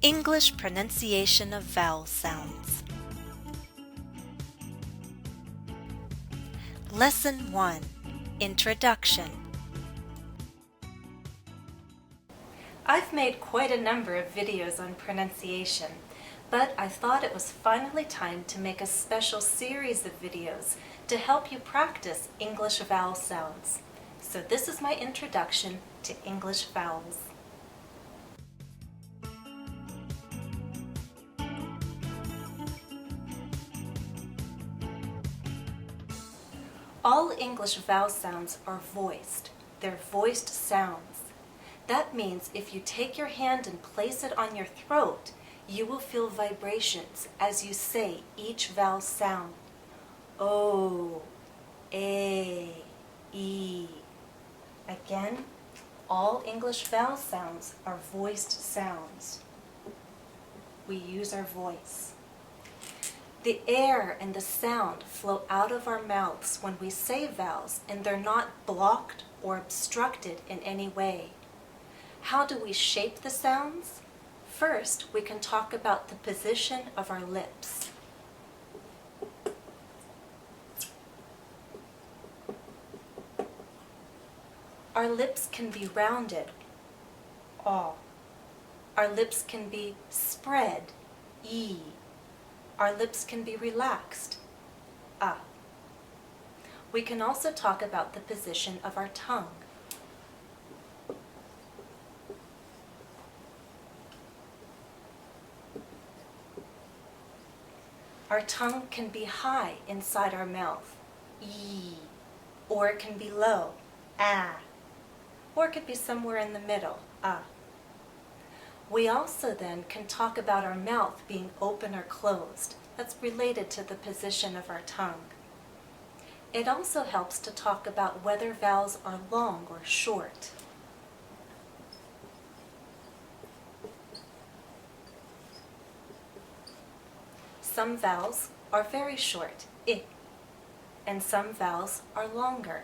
English pronunciation of vowel sounds. Lesson 1. Introduction. I've made quite a number of videos on pronunciation, but I thought it was finally time to make a special series of videos to help you practice English vowel sounds. So this is my introduction to English vowels. All English vowel sounds are voiced. They're voiced sounds. That means if you take your hand and place it on your throat, you will feel vibrations as you say each vowel sound. O, A, E. Again, all English vowel sounds are voiced sounds. We use our voice. The air and the sound flow out of our mouths when we say vowels, and they're not blocked or obstructed in any way. How do we shape the sounds? First, we can talk about the position of our lips. Our lips can be rounded, aw. Our lips can be spread, e. Our lips can be relaxed, ah. We can also talk about the position of our tongue. Our tongue can be high inside our mouth, e, or it can be low, ah, or it could be somewhere in the middle, ah. We also then can talk about our mouth being open or closed. That's related to the position of our tongue. It also helps to talk about whether vowels are long or short. Some vowels are very short, I, and some vowels are longer,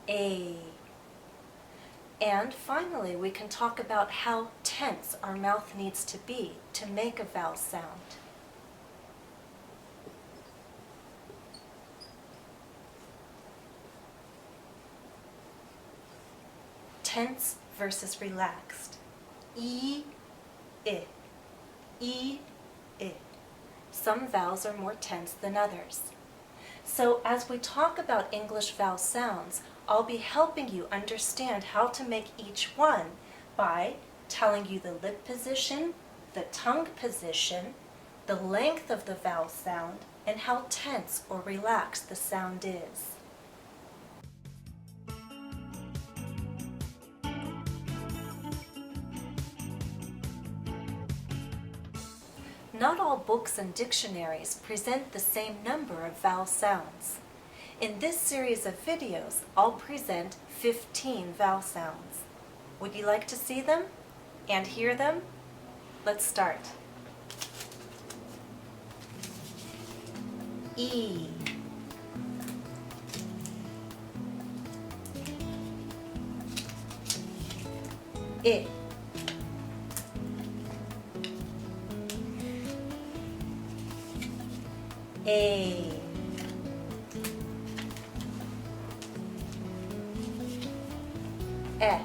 A. And finally, we can talk about how tense our mouth needs to be to make a vowel sound. Tense versus relaxed. E, I, E, I. Some vowels are more tense than others. So as we talk about English vowel sounds, I'll be helping you understand how to make each one by telling you the lip position, the tongue position, the length of the vowel sound, and how tense or relaxed the sound is. Not all books and dictionaries present the same number of vowel sounds. In this series of videos, I'll present 15 vowel sounds. Would you like to see them and hear them? Let's start. E. I. A. E.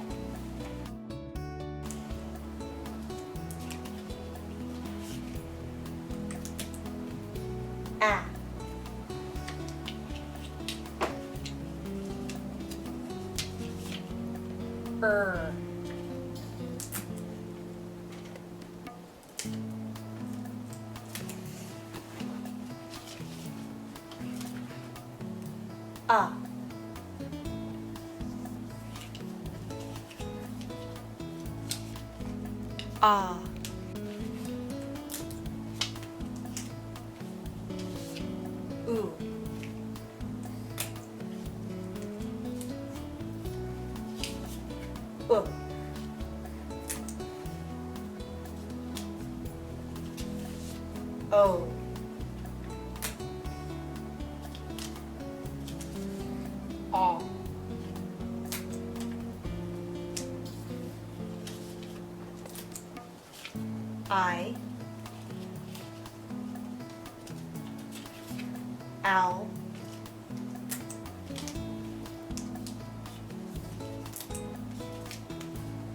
A. Ah. Ah. Ooh. Ooh. Oh. All. I, owl,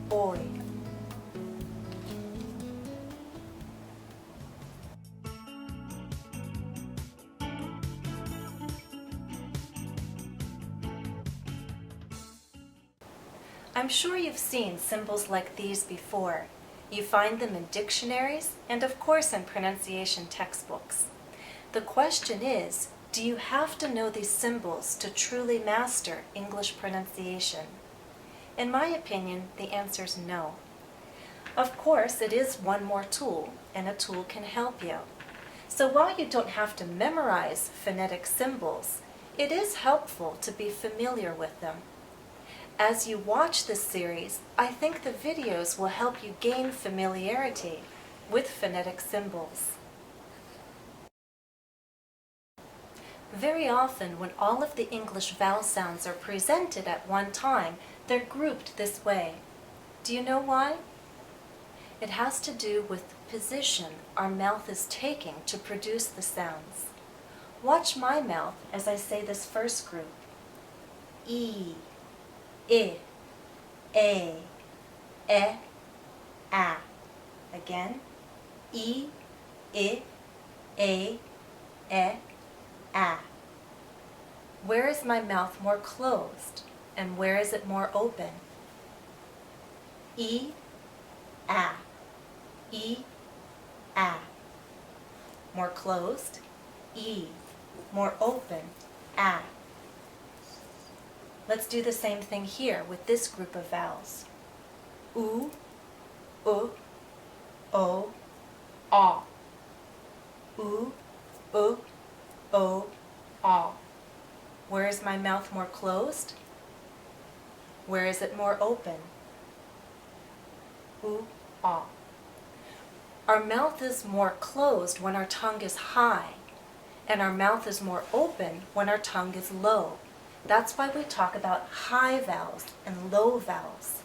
boy. I'm sure you've seen symbols like these before. You find them in dictionaries and of course in pronunciation textbooks. The question is, do you have to know these symbols to truly master English pronunciation? In my opinion, the answer is no. Of course, it is one more tool, and a tool can help you. So while you don't have to memorize phonetic symbols, it is helpful to be familiar with them. As you watch this series, I think the videos will help you gain familiarity with phonetic symbols. Very often, when all of the English vowel sounds are presented at one time, they're grouped this way. Do you know why? It has to do with the position our mouth is taking to produce the sounds. Watch my mouth as I say this first group. E, I, A, E, A. Again. E, I, A, E, A. Where is my mouth more closed and where is it more open? E, A. E, A. More closed, E. More open, A. Let's do the same thing here with this group of vowels. U, O, A. U, O, A. Where is my mouth more closed? Where is it more open? U, A. Our mouth is more closed when our tongue is high, and our mouth is more open when our tongue is low. That's why we talk about high vowels and low vowels.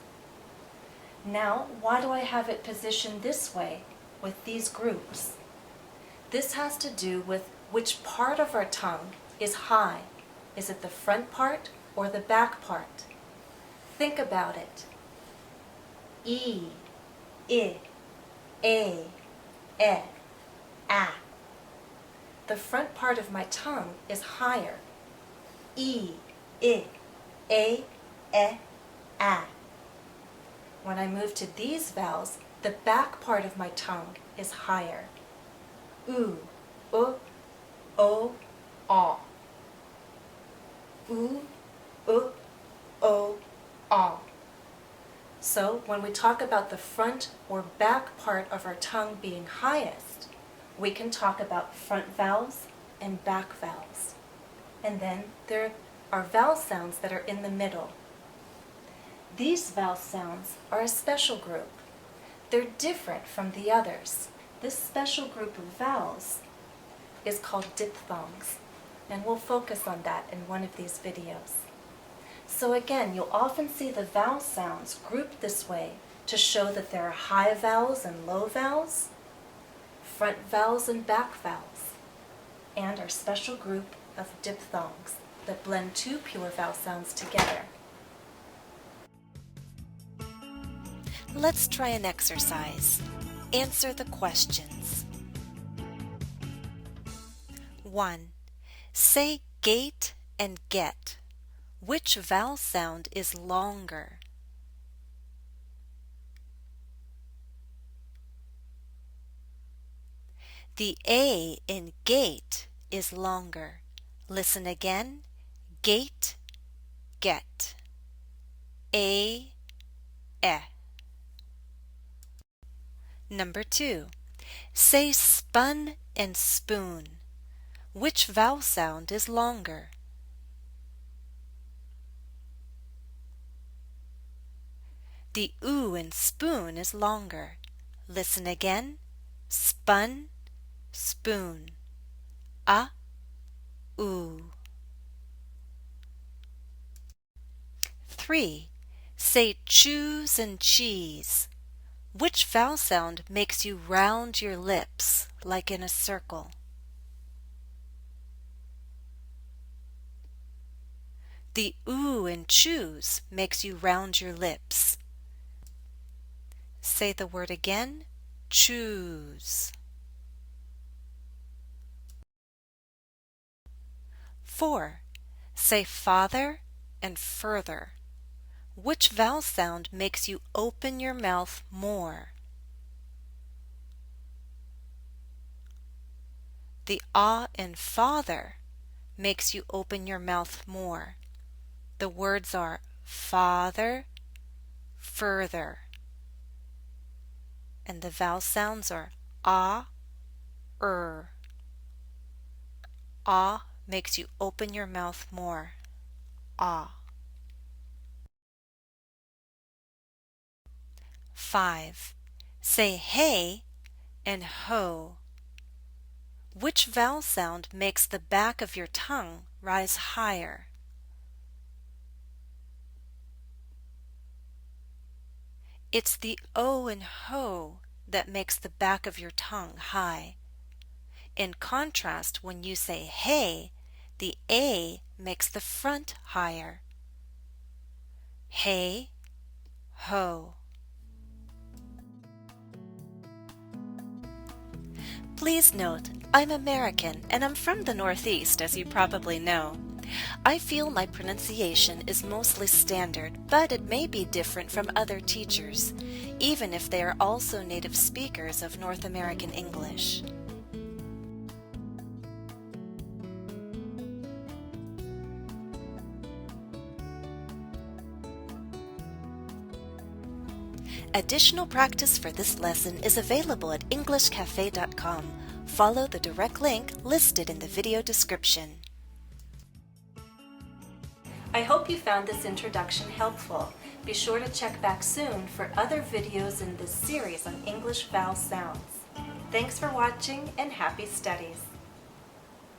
Now, why do I have it positioned this way with these groups? This has to do with which part of our tongue is high. Is it the front part or the back part? Think about it. E, I, A, E, A. The front part of my tongue is higher. E, I, A, E, A. When I move to these vowels, the back part of my tongue is higher. U, O, A. U, O, A. So when we talk about the front or back part of our tongue being highest, we can talk about front vowels and back vowels. And then there are vowel sounds that are in the middle. These vowel sounds are a special group. They're different from the others. This special group of vowels is called diphthongs, and we'll focus on that in one of these videos. So again, you'll often see the vowel sounds grouped this way to show that there are high vowels and low vowels, front vowels and back vowels, and our special group of diphthongs that blend two pure vowel sounds together. Let's try an exercise. Answer the questions. 1. Say gate and get. Which vowel sound is longer? The A in gate is longer. Listen again. Gate, get. A, E. Number 2. Say spun and spoon. Which vowel sound is longer? The oo in spoon is longer. Listen again. Spun, spoon. A, oo. 3. Say choose and cheese. Which vowel sound makes you round your lips like in a circle? The oo in choose makes you round your lips. Say the word again, choose. 4. Say father and further. Which vowel sound makes you open your mouth more? The ah in father makes you open your mouth more. The words are father, further. And the vowel sounds are ah, Ah makes you open your mouth more. Ah. 5. Say hey and ho. Which vowel sound makes the back of your tongue rise higher? It's the o in ho that makes the back of your tongue high. In contrast, when you say hey, the a makes the front higher. Hey, ho. Please note, I'm American and I'm from the Northeast, as you probably know. I feel my pronunciation is mostly standard, but it may be different from other teachers, even if they are also native speakers of North American English. Additional practice for this lesson is available at EnglishCafe.com. Follow the direct link listed in the video description. I hope you found this introduction helpful. Be sure to check back soon for other videos in this series on English vowel sounds. Thanks for watching and happy studies!